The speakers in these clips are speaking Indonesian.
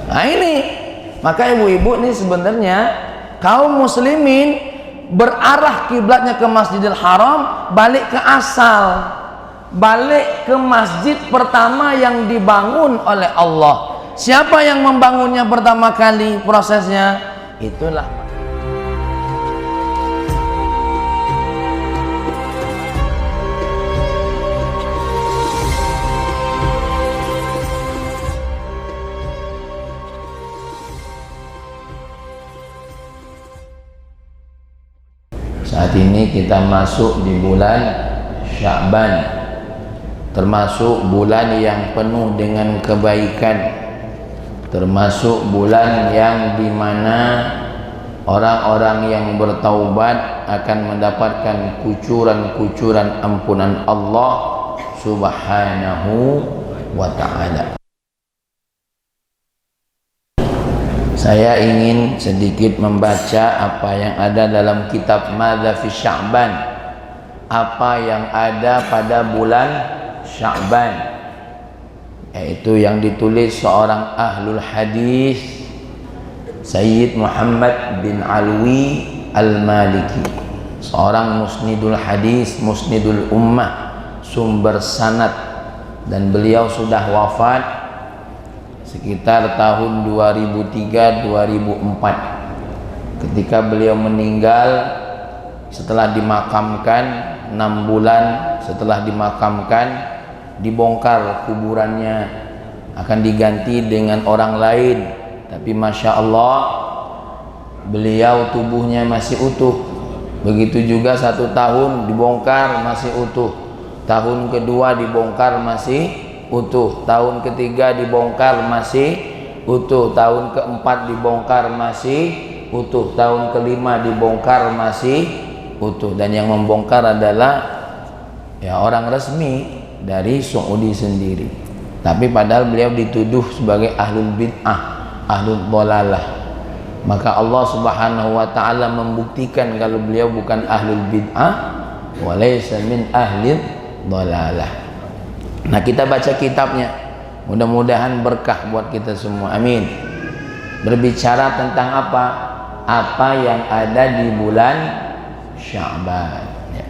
Nah ini, maka ibu-ibu nih sebenarnya kaum muslimin berarah kiblatnya ke Masjidil Haram, balik ke asal, balik ke masjid pertama yang dibangun oleh Allah. Siapa yang membangunnya pertama kali prosesnya? Itulah saat ini kita masuk di bulan Sya'ban, termasuk bulan yang penuh dengan kebaikan, termasuk bulan yang dimana orang-orang yang bertaubat akan mendapatkan kucuran-kucuran ampunan Allah Subhanahu wa ta'ala. Saya ingin sedikit membaca apa yang ada dalam kitab Madza fi Sya'ban, apa yang ada pada bulan Sya'ban, yaitu yang ditulis seorang ahlul hadis, Sayyid Muhammad bin Alwi Al-Maliki, seorang musnidul hadis, musnidul ummah, sumber sanad, dan beliau sudah wafat sekitar tahun 2003-2004. Ketika beliau meninggal, setelah dimakamkan 6 bulan setelah dimakamkan, dibongkar kuburannya, akan diganti dengan orang lain. Tapi Masya Allah, beliau tubuhnya masih utuh. Begitu juga 1 tahun dibongkar masih utuh, tahun kedua dibongkar masih utuh, tahun ketiga dibongkar masih utuh, tahun keempat dibongkar masih utuh, tahun kelima dibongkar masih utuh. Dan yang membongkar adalah ya orang resmi dari Saudi sendiri. Tapi padahal beliau dituduh sebagai ahlul bid'ah, ahlul dhalalah. Maka Allah Subhanahu wa ta'ala membuktikan kalau beliau bukan ahlul bid'ah wa laysa min ahlil dhalalah. Nah, kita baca kitabnya, mudah-mudahan berkah buat kita semua, amin. Berbicara tentang apa? Apa yang ada di bulan Sya'ban ya.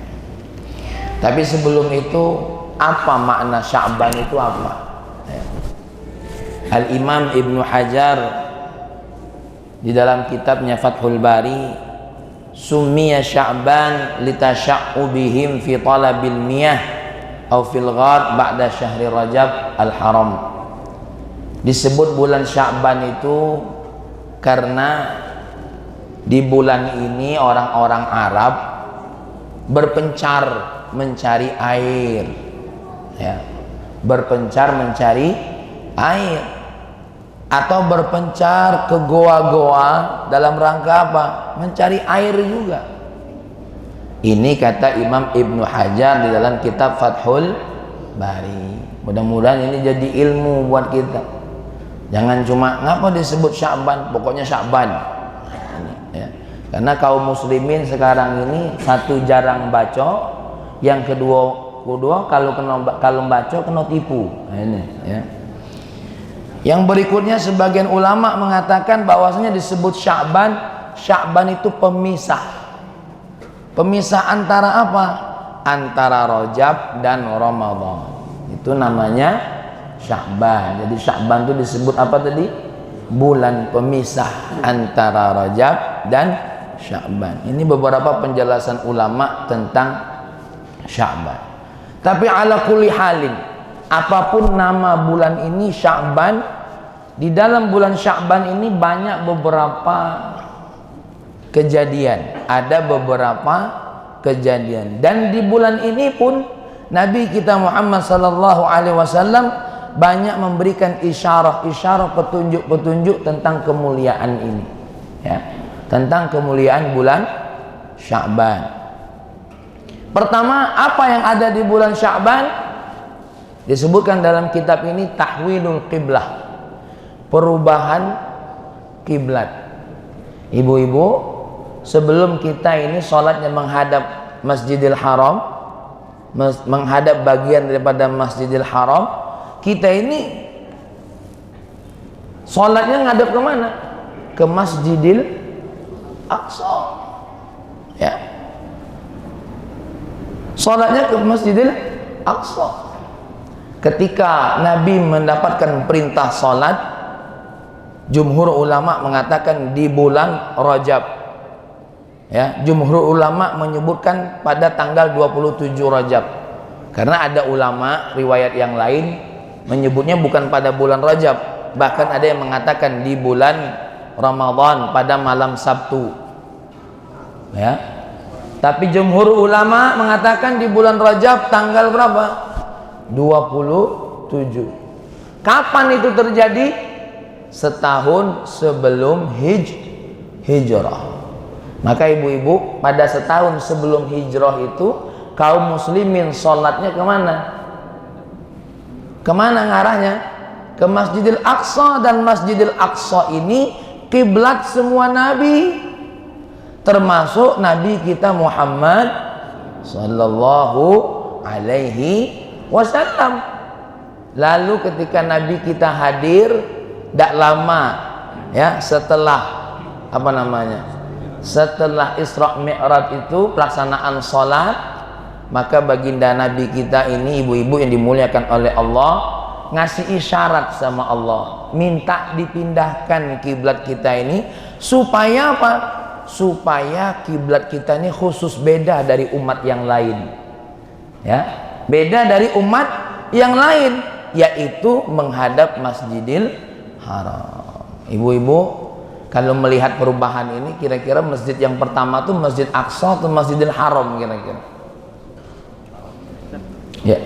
Tapi sebelum itu, apa makna Sya'ban itu apa ya? Al-Imam Ibnu Hajar di dalam kitabnya Fathul Bari, summiya Sya'ban litasya'ubihim fi talabil miyah au fil ghar ba'da syahri Rajab al-Haram. Disebut bulan Sya'ban itu karena di bulan ini orang-orang Arab berpencar mencari air ya, berpencar mencari air, atau berpencar ke goa-goa dalam rangka apa? Mencari air juga. Ini kata Imam Ibnu Hajar di dalam kitab Fathul Bari. Mudah-mudahan ini jadi ilmu buat kita. Jangan cuma ngapa disebut Sya'ban, pokoknya Sya'ban ya. Karena kaum muslimin sekarang ini, satu jarang baca, yang kedua kalau baca kena tipu. Nah, ini ya. Yang berikutnya sebagian ulama mengatakan bahwasanya disebut Sya'ban, Sya'ban itu pemisah. Pemisah antara apa? Antara Rajab dan Ramadan. Itu namanya Sya'ban. Jadi Sya'ban itu disebut apa tadi? Bulan pemisah antara Rajab dan Sya'ban. Ini beberapa penjelasan ulama tentang Sya'ban. Tapi ala kulli halin, apapun nama bulan ini Sya'ban, di dalam bulan Sya'ban ini banyak beberapa kejadian, ada beberapa kejadian. Dan di bulan ini pun Nabi kita Muhammad sallallahu alaihi wasallam banyak memberikan isyarah-isyarah, petunjuk-petunjuk tentang kemuliaan ini ya, tentang kemuliaan bulan Sya'ban. Pertama, apa yang ada di bulan Sya'ban? Disebutkan dalam kitab ini tahwilul qiblah, perubahan kiblat. Ibu-ibu, sebelum kita ini sholatnya menghadap Masjidil Haram, menghadap bagian daripada Masjidil Haram, kita ini Sholatnya ngadep ke mana? Ke Masjidil Aqsa. Ya. Sholatnya ke Masjidil Aqsa. Ketika Nabi mendapatkan perintah sholat, jumhur ulama mengatakan di bulan Rajab. Ya, jumhur ulama menyebutkan pada tanggal 27 Rajab. Karena ada ulama riwayat yang lain menyebutnya bukan pada bulan Rajab, bahkan ada yang mengatakan di bulan Ramadan pada malam Sabtu. Ya. Tapi jumhur ulama mengatakan di bulan Rajab tanggal berapa? 27. Kapan itu terjadi? Setahun sebelum hijrah. Maka ibu-ibu, pada setahun sebelum hijrah itu kaum muslimin sholatnya kemana? Kemana ngarahnya? Ke Masjidil Aqsa, dan Masjidil Aqsa ini kiblat semua nabi, termasuk nabi kita Muhammad sallallahu alaihi wasallam. Lalu ketika nabi kita hadir, tidak lama ya setelah setelah Isra Mi'raj itu pelaksanaan sholat, maka baginda nabi kita ini, ibu-ibu yang dimuliakan oleh Allah, ngasih isyarat sama Allah, minta dipindahkan kiblat kita ini supaya apa? Supaya kiblat kita ini khusus, beda dari umat yang lain. Ya, beda dari umat yang lain, yaitu menghadap Masjidil Haram. Ibu-ibu, kalau melihat perubahan ini, kira-kira masjid yang pertama tuh Masjid Aqsa atau Masjidil Haram kira-kira? Ya,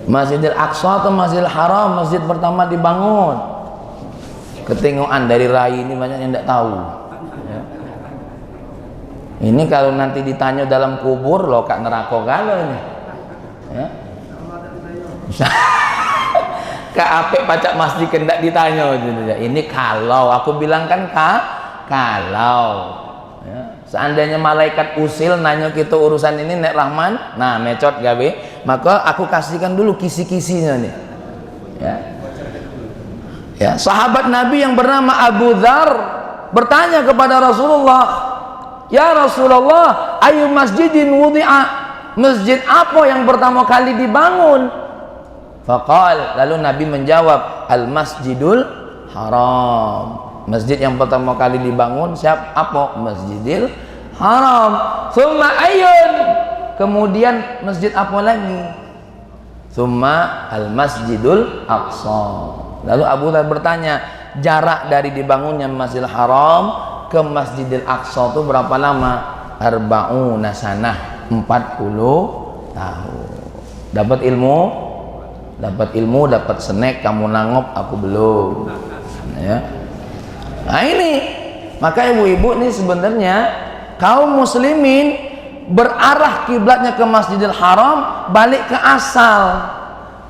Masjidil Aqsa atau Masjidil Haram masjid pertama dibangun? Ketengokan dari rai ini banyak yang tidak tahu. Ya. Ini kalau nanti ditanya dalam kubur, lo kak neraka kalau ini. Ya. Kak apik pacak masjid kendak ditanya gitu ya. Ini kalau aku bilang kan kalau ya, seandainya malaikat usil nanya kita urusan ini nek Rahman, nah mecot gawe, maka aku kasihkan dulu kisi-kisinya nih. Ya. Ya, sahabat Nabi yang bernama Abu Dzar bertanya kepada Rasulullah, "Ya Rasulullah, ayu masjidin wudi'a?" Masjid apa yang pertama kali dibangun? Faqal, lalu Nabi menjawab, Al-Masjidul Haram. Masjid yang pertama kali dibangun apa? Masjidil Haram. Summa ayun, kemudian masjid apa lagi? Summa Al-Masjidul Aqsa. Lalu Abu Dzar bertanya, jarak dari dibangunnya Masjidil Haram ke Masjidil Aqsa itu berapa lama? Arba'una sanah, 40 tahun. Dapat ilmu, dapat snack, kamu nangop, aku belum. Ya. Nah ini, maka ibu-ibu nih sebenarnya kaum muslimin berarah kiblatnya ke Masjidil Haram, balik ke asal,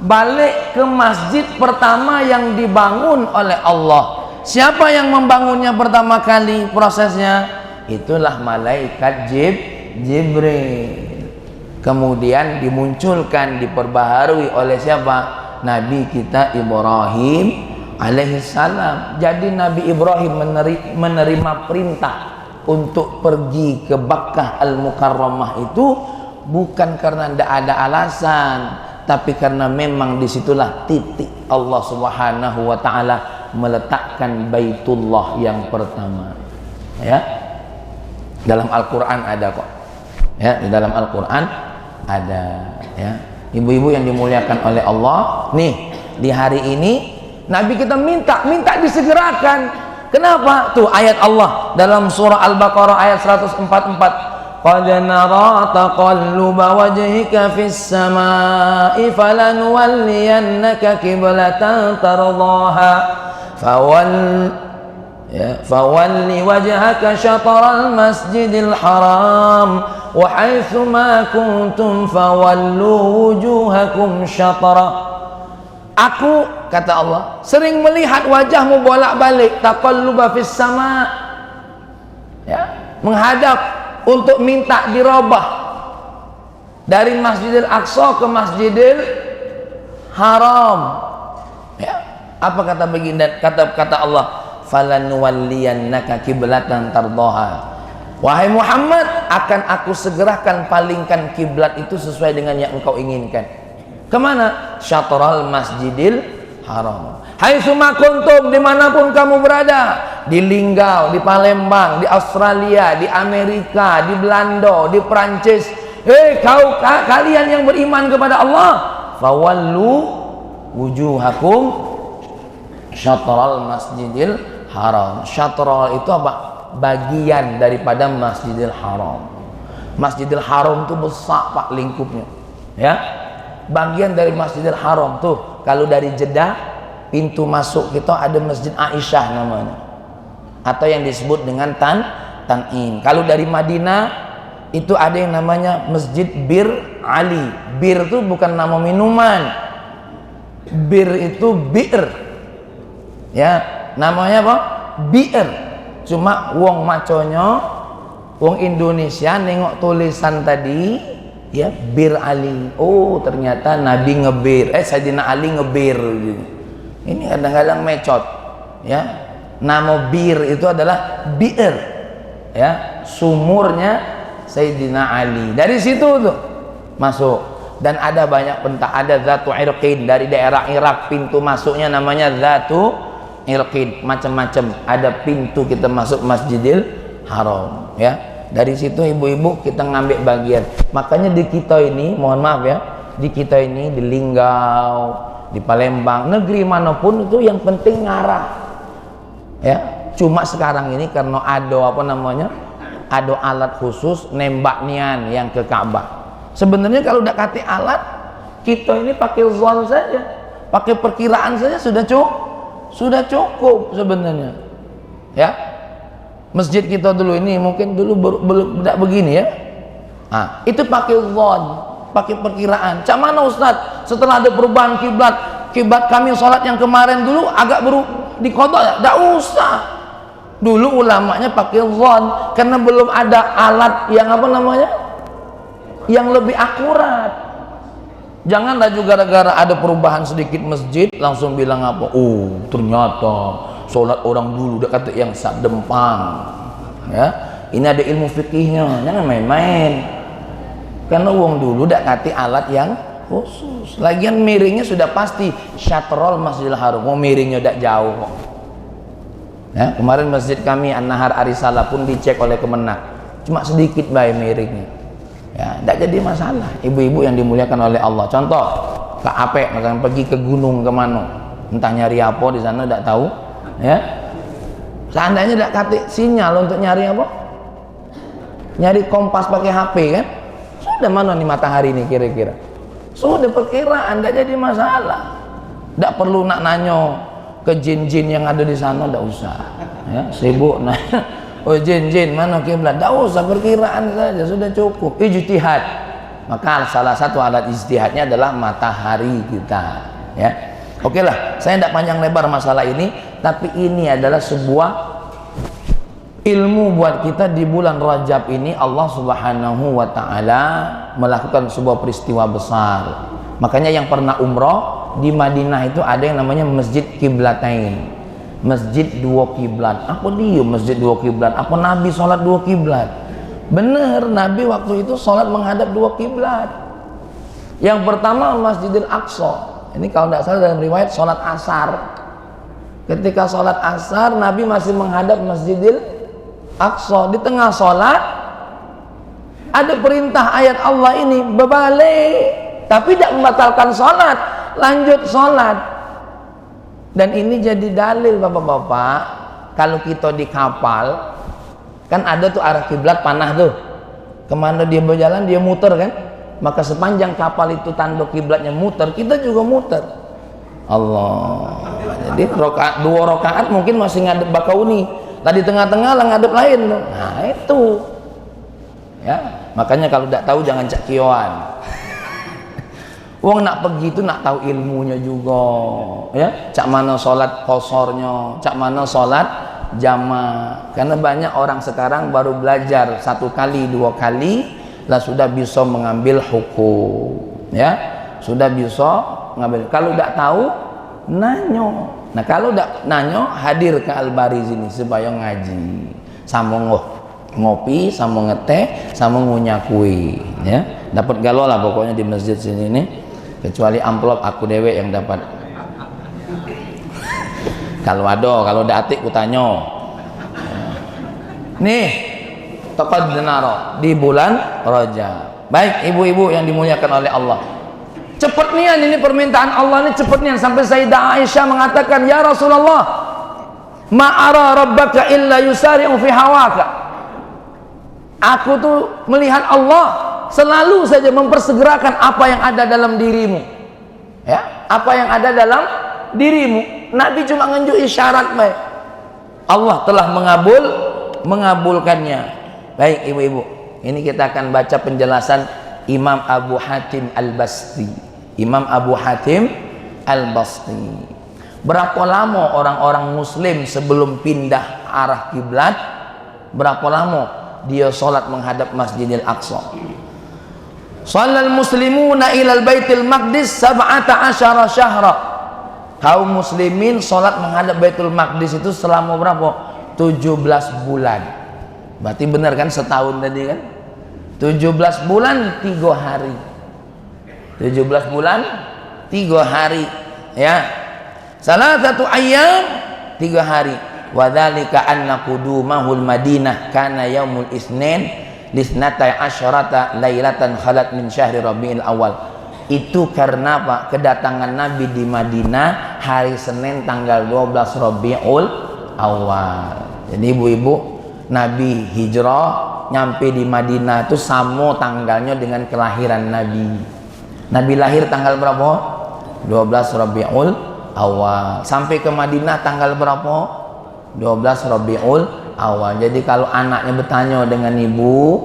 balik ke masjid pertama yang dibangun oleh Allah. Siapa yang membangunnya pertama kali prosesnya? Itulah malaikat Jibril. Kemudian dimunculkan, diperbaharui oleh siapa? Nabi kita Ibrahim alaihissalam. Jadi Nabi Ibrahim menerima perintah untuk pergi ke Bakkah Al-Mukarramah itu bukan karena tidak ada alasan, tapi karena memang disitulah titik Allah Subhanahu wa ta'ala meletakkan Baitullah yang pertama. Ya, dalam Al-Quran ada kok. Ya, di dalam Al-Quran ada. Ya, ibu-ibu yang dimuliakan oleh Allah, nih di hari ini Nabi kita minta disegerakan. Kenapa? Tuh ayat Allah dalam surah Al-Baqarah ayat 144. Qad nara taqalluba wajhika fis samaa'i falanuwalliyannaka qiblatan tardaha fawalli wajhaka syatral masjidil haram wa haitsu ma kuntum fawallu wujuhakum syatra. Aku, kata Allah, sering melihat wajahmu bolak-balik, taqalluba fis sama, ya, menghadap untuk minta dirubah dari Masjidil Aqsa ke Masjidil Haram. Ya, apa kata baginda, kata Allah, falanuwalliyannaka kiblatan tardaha. Wahai Muhammad, akan aku segerakan palingkan kiblat itu sesuai dengan yang engkau inginkan. Kemana? Syatral Masjidil Haram. Haitsuma kuntum, dimanapun kamu berada, di Linggau, di Palembang, di Australia, di Amerika, di Belanda, di Perancis. Kalian yang beriman kepada Allah, fawallu wujuhakum syatral Masjidil Haram. Syatral itu apa? Bagian daripada Masjidil Haram. Masjidil Haram itu besar Pak lingkupnya, ya. Bagian dari Masjidil Haram tuh, kalau dari Jeddah pintu masuk kita ada Masjid Aisyah namanya, atau yang disebut dengan Tan'im. Kalau dari Madinah itu ada yang namanya Masjid Bir Ali. Bir itu bukan nama minuman, bir itu bir, ya, namanya apa? Bir. Cuma wong maconyo, wong Indonesia nengok tulisan tadi, ya, Bir Ali. Oh, ternyata Nabi ngebir, Sayyidina Ali ngebir gitu. Ini kadang-kadang mecot, ya. Nama bir itu adalah bir, ya, sumurnya Sayyidina Ali. Dari situ tuh masuk. Dan ada banyak pentah, ada Zatu Irqin dari daerah Irak, pintu masuknya namanya Zatu Irqin, macam-macam. Ada pintu kita masuk Masjidil Haram, ya. Dari situ ibu-ibu kita ngambil bagian. Makanya di kita ini, mohon maaf ya, di kita ini, di Linggau, di Palembang, negeri manapun itu yang penting ngarah, ya. Cuma sekarang ini karena ada apa namanya, ada alat khusus nembak nian yang ke Ka'bah. Sebenarnya kalau udah kati alat, kita ini pakai zon saja, pakai perkiraan saja sudah cukup sebenarnya, ya. Masjid kita dulu ini mungkin dulu belum tidak begini, ya. Nah, itu pakai zon, pakai perkiraan. Cak mana Ustaz? Setelah ada perubahan kiblat kami sholat yang kemarin dulu agak dikodok ya? Tidak usah. Dulu ulamanya pakai zon karena belum ada alat yang apa namanya, yang lebih akurat. Janganlah juga gara-gara ada perubahan sedikit masjid langsung bilang apa, oh ternyata sholat orang dulu udah kata yang sak dempang, ya. Ini ada ilmu fikihnya, jangan main-main. Karena uang dulu udah kata alat yang khusus. Lagian miringnya sudah pasti syatrol Masjidil Haram. Mau miringnya udah jauh kok. Ya, kemarin masjid kami An-Nahar Arisala pun dicek oleh Kemenak, cuma sedikit baik miringnya. Ya, tidak jadi masalah. Ibu-ibu yang dimuliakan oleh Allah. Contoh, ke Ape, misalnya pergi ke gunung kemana, entah nyari apa di sana tidak tahu, ya. Seandainya tidak kasih sinyal untuk nyari apa, nyari kompas pakai HP kan, sudah mana nih matahari ini kira-kira, sudah perkiraan, tidak jadi masalah. Tidak perlu nak nanyo ke jin-jin yang ada di sana, tidak usah, ya. Sibuk nanya, oh jin mana kiblat, tidak usah, perkiraan saja sudah cukup. Ijtihad, maka salah satu alat ijtihadnya adalah matahari kita, ya. Oke lah, saya tidak panjang lebar masalah ini, tapi ini adalah sebuah ilmu buat kita di bulan Rajab ini. Allah Subhanahu wa Ta'ala melakukan sebuah peristiwa besar. Makanya yang pernah umroh di Madinah itu ada yang namanya Masjid Kiblatain, masjid dua kiblat. Apa dia masjid dua kiblat? Apa Nabi sholat dua kiblat? Bener, Nabi waktu itu sholat menghadap dua kiblat. Yang pertama Masjidil Aqsa. Ini kalau tidak salah dalam riwayat sholat asar. Ketika sholat asar, Nabi masih menghadap Masjidil Aqsa. Di tengah sholat ada perintah ayat Allah ini, berbalik, tapi tidak membatalkan sholat, lanjut sholat. Dan ini jadi dalil bapak-bapak, kalau kita di kapal kan ada tuh arah kiblat panah tuh, kemana dia berjalan dia muter kan, maka sepanjang kapal itu tanda kiblatnya muter, kita juga muter. Allah. Jadi dua rakaat mungkin masih ngadep Bakauni, tadi tengah-tengah lah ngadep lain tuh. Nah itu, ya. Makanya kalau tidak tahu jangan cak kioan. Wong nak pergi itu nak tahu ilmunya juga, ya. Cak mana sholat kosornya, cak mana sholat jamaah. Karena banyak orang sekarang baru belajar satu kali dua kali lah sudah bisa mengambil hukum, ya. Sudah bisa ngambil. Kalau tidak tahu, nanyo. Nah kalau udah nanyo hadir ke Al-Bariz ini supaya ngaji, sama ngopi, sama ngeteh, sama ngunyah kue, ya. Dapat galo lah pokoknya di masjid sini nih. Kecuali amplop aku dewe yang dapat. Kalau udah atik kutanyo. Nih, taqad denaro di bulan Rajab. Baik ibu-ibu yang dimuliakan oleh Allah. Cepet nian ini permintaan Allah ini, cepet nian sampai Sayyidah Aisyah mengatakan, ya Rasulullah, ma'ara rabbaka illa yusari'u fi hawaka. Aku tuh melihat Allah selalu saja mempersegerakan apa yang ada dalam dirimu, ya, apa yang ada dalam dirimu. Nabi cuma nunjuk isyarat, baik. Allah telah mengabulkannya. Baik ibu-ibu, ini kita akan baca penjelasan Imam Abu Hatim Al-Basti. Imam Abu Hatim Al-Basti. Berapa lama orang-orang muslim sebelum pindah arah kiblat? Berapa lama dia sholat menghadap Masjidil Aqsa? Shallal muslimuna ilal Baitul Maqdis 17 syahra. Kaum muslimin sholat menghadap Baitul Maqdis itu selama berapa? 17 bulan. Berarti benar kan setahun tadi kan? 17 bulan 3 hari. 17 bulan 3 hari, ya. Salah satu ayam 3 hari. Wa dzalika anna qudumahul Madinah kana yaumul Isnin lisnatai asyarata lailatan khalat min syahri Rabiul Awal. Itu karena Pak, kedatangan Nabi di Madinah hari Senin tanggal 12 Rabiul Awal. Jadi ibu-ibu, Nabi hijrah nyampe di Madinah itu sama tanggalnya dengan kelahiran Nabi. Nabi lahir tanggal berapa? 12 Rabiul Awal. Sampai ke Madinah tanggal berapa? 12 Rabiul Awal. Jadi kalau anaknya bertanya dengan ibu,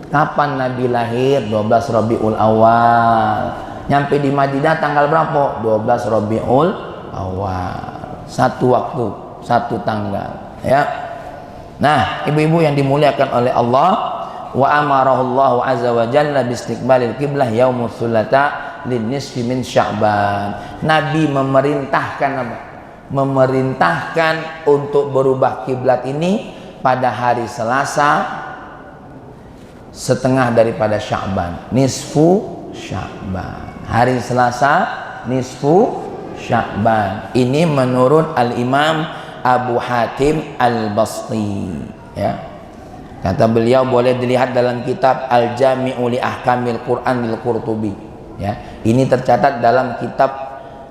kapan Nabi lahir? 12 Rabiul Awal. Nyampe di Madinah tanggal berapa? 12 Rabiul Awal. Satu waktu, satu tanggal, ya. Nah, ibu-ibu yang dimuliakan oleh Allah, wa amarahullahu azza wa jalla bi istiqbalil qiblah yaumul tsulata linisfi min Sya'ban. Nabi memerintahkan apa? Memerintahkan untuk berubah kiblat ini pada hari Selasa setengah daripada Sya'ban, nisfu Sya'ban. Hari Selasa nisfu Sya'ban. Ini menurut Al-Imam Abu Hatim Al-Basti, ya. Kata beliau boleh dilihat dalam kitab Al-Jami'u li Ahkamil Quran lil Qurtubi, ya. Ini tercatat dalam kitab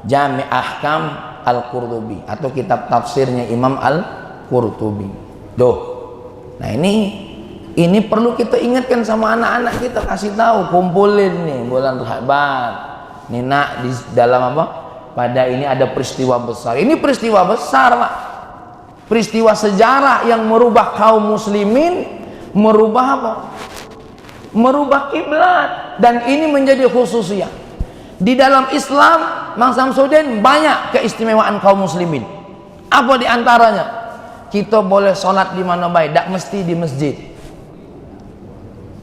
Jami' Ahkam Al-Qurtubi atau kitab tafsirnya Imam Al-Qurtubi. Nah, ini perlu kita ingatkan sama anak-anak kita, kasih tahu, kumpulin nih bulan Rajab. Nih nak, di dalam apa? Pada ini ada peristiwa besar. Ini peristiwa besar, Pak. Peristiwa sejarah yang merubah kaum muslimin, merubah apa? Merubah kiblat, dan ini menjadi khususiyah di dalam Islam. Mang Samsudin, banyak keistimewaan kaum muslimin. Apa di antaranya? Kita boleh sholat di mana baik, tidak mesti di masjid,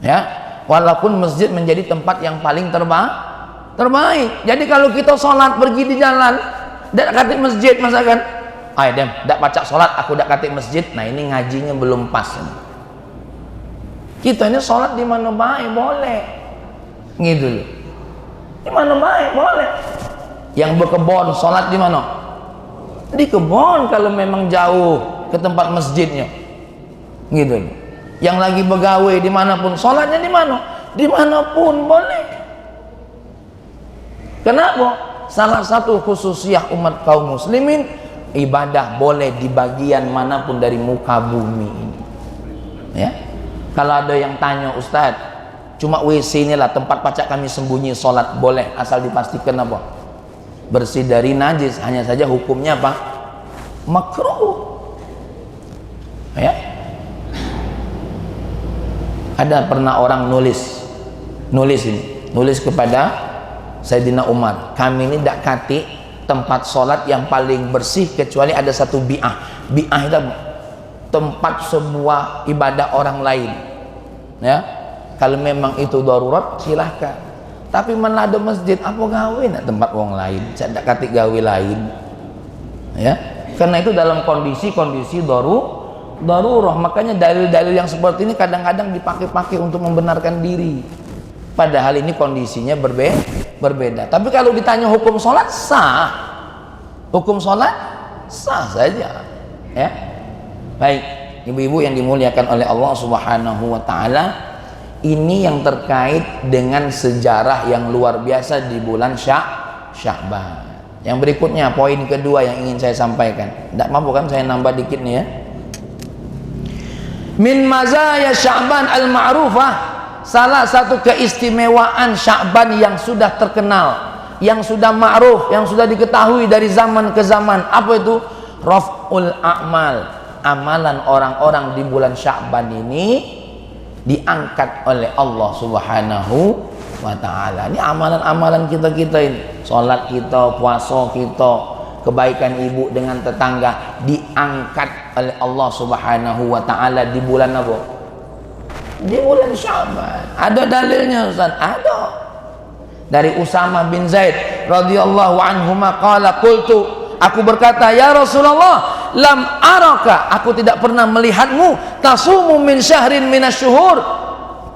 ya. Walaupun masjid menjadi tempat yang paling terbaik. Jadi kalau kita sholat pergi di jalan, tidak katik masjid, masakan, ayo dem, tidak pacak sholat, aku tidak katik masjid. Nah, ini ngajinya belum pas. Kita ini sholat di mana baik boleh, gitu loh. Di mana baik boleh. Yang berkebun sholat di mana? Di kebun kalau memang jauh ke tempat masjidnya, gitu loh. Yang lagi begawe dimanapun, sholatnya di mana? Dimanapun boleh. Kenapa? Salah satu khususiyah umat kaum muslimin, ibadah boleh di bagian manapun dari muka bumi ini, ya. Kalau ada yang tanya, Ustadz, cuma WC inilah tempat pacak kami sembunyi sholat, boleh asal dipastikan apa? Bersih dari najis. Hanya saja hukumnya apa? Makruh, ya. Ada pernah orang nulis kepada Sayyidina Umar, kami ini tidak katik tempat sholat yang paling bersih kecuali ada satu bi'ah. Bi'ah itu tempat sebuah ibadah orang lain, ya. Kalau memang itu darurat silahkan, tapi mana ada masjid apa gawe nak tempat orang lain, saya tidak katik gawe lain, Ya, karena itu dalam kondisi darurat, makanya dalil-dalil yang seperti ini kadang-kadang dipakai-pakai untuk membenarkan diri, padahal ini kondisinya berbeda. Tapi kalau ditanya hukum sholat sah, hukum sholat sah saja. Ya, baik ibu-ibu yang dimuliakan oleh Allah Subhanahu wa Ta'ala, ini yang terkait dengan sejarah yang luar biasa di bulan Sya'ban. Yang berikutnya, poin kedua yang ingin saya sampaikan. Tidak mampu kan saya nambah dikit nih ya. Min mazaya Sya'ban al-ma'rufah, salah satu keistimewaan Sya'ban yang sudah terkenal, yang sudah ma'ruf, yang sudah diketahui dari zaman ke zaman. Apa itu? Raf'ul a'mal. Amalan orang-orang di bulan Sya'ban ini diangkat oleh Allah Subhanahu wa Ta'ala. Ini amalan-amalan kita ini, sholat kita, puasa kita, kebaikan ibu dengan tetangga, diangkat oleh Allah Subhanahu wa Ta'ala di bulan apa? Di bulan Sya'ban. Ada dalilnya Ustaz? Ada. Dari Usama bin Zaid radhiyallahu anhu qala qultu, aku berkata, ya Rasulullah, lam araka, aku tidak pernah melihatmu tasumu min syahrin minasyuhur,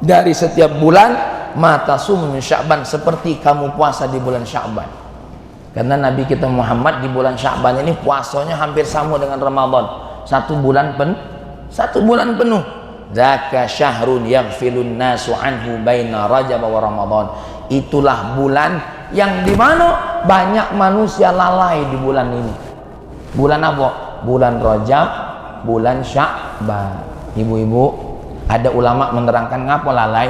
dari setiap bulan, mata sum min Sya'ban, seperti kamu puasa di bulan Sya'ban. Karena Nabi kita Muhammad di bulan Sya'ban ini puasanya hampir sama dengan Ramadan, satu bulan penuh. Zaka syahrun yaghfilun nasu anhu baina Rajab wa Ramadan. Itulah bulan yang dimana banyak manusia lalai di bulan ini. Bulan apa? Bulan Rajab, bulan Sya'ban. Ibu-ibu, ada ulama menerangkan ngapa lalai.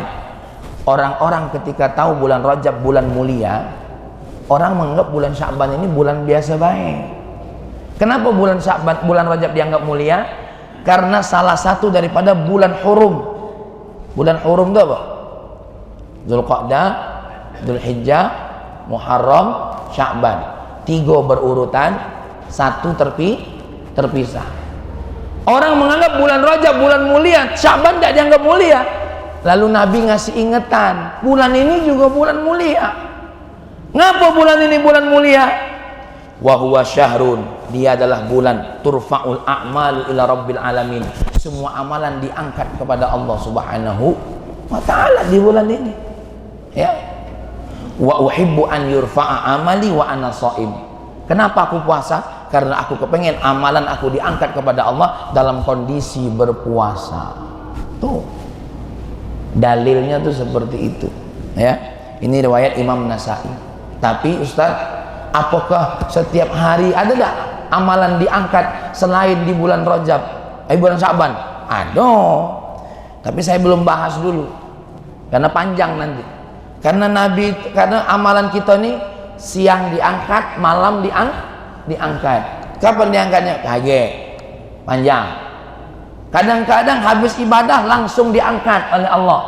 Orang-orang ketika tahu bulan Rajab bulan mulia, orang menganggap bulan Sya'ban ini bulan biasa baik. Kenapa bulan Sya'ban, bulan Rajab dianggap mulia? Karena salah satu daripada bulan hurum. Bulan hurum itu apa? Zulqa'dah, Dzulhijjah, Muharram, Sya'ban. 3 berurutan, 1 terpisah. Orang menganggap bulan Rajab bulan mulia, Sya'ban tidak dianggap mulia. Lalu Nabi ngasih ingatan, bulan ini juga bulan mulia. Ngapa bulan ini bulan mulia? Wa huwa syahrun, dia adalah bulan turfa'ul a'malu ila rabbil alamin. Semua amalan diangkat kepada Allah Subhanahu wa Ta'ala di bulan ini. Ya. Wa uhibbu an yurfa'a amali wa ana shaim. Kenapa aku puasa? Karena aku kepengen amalan aku diangkat kepada Allah dalam kondisi berpuasa. Tuh. Dalilnya tuh seperti itu, ya. Ini riwayat Imam Nasai. Tapi Ustaz, apakah setiap hari ada enggak amalan diangkat selain di bulan Rajab, bulan Sya'ban? Ada. Tapi saya belum bahas dulu, karena panjang nanti. Karena amalan kita nih siang diangkat, malam diangkat. Kapan diangkatnya? Kaget, panjang. Kadang-kadang habis ibadah langsung diangkat oleh Allah.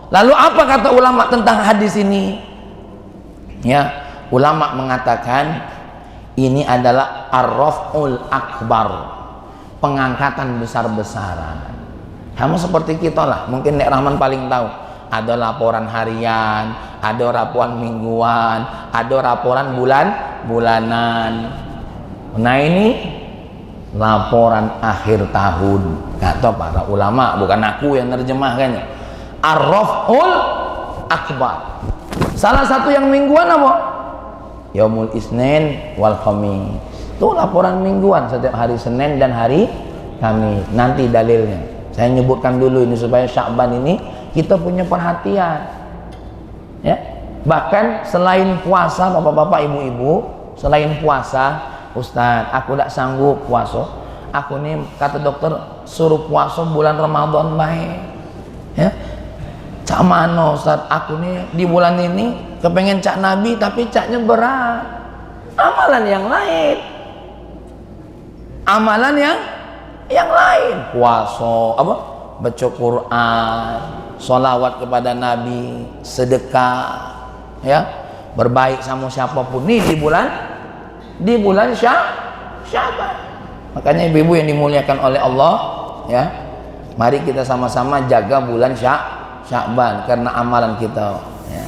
Lalu apa kata ulama tentang hadis ini? Ya, ulama mengatakan ini adalah ar-raf'ul akbar, pengangkatan besar-besaran. Kamu seperti kita lah, mungkin Nek Rahman paling tahu. Ada laporan harian, ada laporan mingguan, ada laporan bulanan. Nah ini laporan akhir tahun, kata para ulama, bukan aku yang nerjemahkannya. Ar-raf'ul akbar. Salah satu yang mingguan apa? Yaumul Isnin wal Khamis. Itu laporan mingguan setiap hari Senin dan hari Kamis. Nanti dalilnya. Saya nyebutkan dulu ini supaya Sya'ban ini kita punya perhatian. Ya. Bahkan selain puasa, bapak-bapak, ibu-ibu, selain puasa, Ustaz, aku tidak sanggup puasa. Aku nih kata dokter suruh puasa bulan Ramadan baik. Ya, cak mana Ustaz? Aku nih di bulan ini kepengen cak Nabi tapi caknya berat. Amalan yang lain. Amalan yang lain. Puasa, apa? Baca Quran, sholawat kepada Nabi, sedekah, ya, berbaik sama siapapun nih di bulan Sya'ban. Makanya ibu-ibu yang dimuliakan oleh Allah, ya, mari kita sama-sama jaga bulan Sya'ban karena amalan kita, ya.